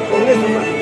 Con eso, ma.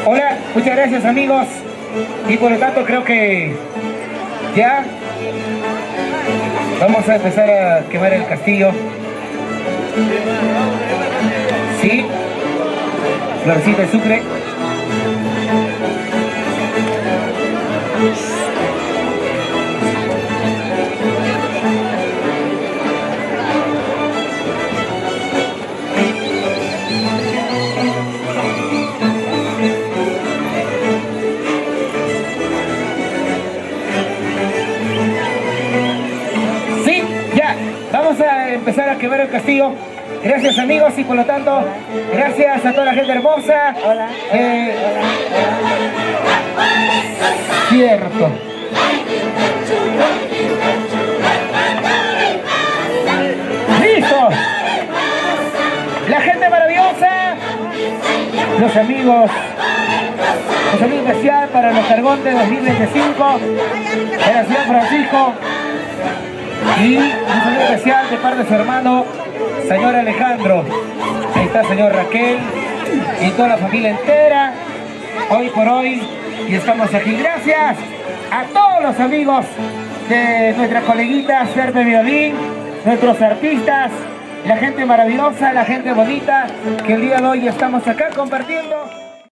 Hola, muchas gracias amigos. Y por lo tanto creo que ya vamos a empezar a quemar el castillo. Sí, florcita de Sucre. Sí, ya, vamos a empezar a quemar el castillo. Gracias amigos y por lo tanto, gracias a toda la gente hermosa. Hola. Cierto. ¡Listo! La gente maravillosa. Los amigos especial para los Cargontes 2025 de la ciudad de Francisco. Y un saludo especial de parte de su hermano, señor Alejandro. Ahí está señor Raquel y toda la familia entera. Hoy por hoy, y estamos aquí. Gracias a todos los amigos de nuestras coleguitas Serpe Violín, nuestros artistas, la gente maravillosa, la gente bonita, que el día de hoy estamos acá compartiendo.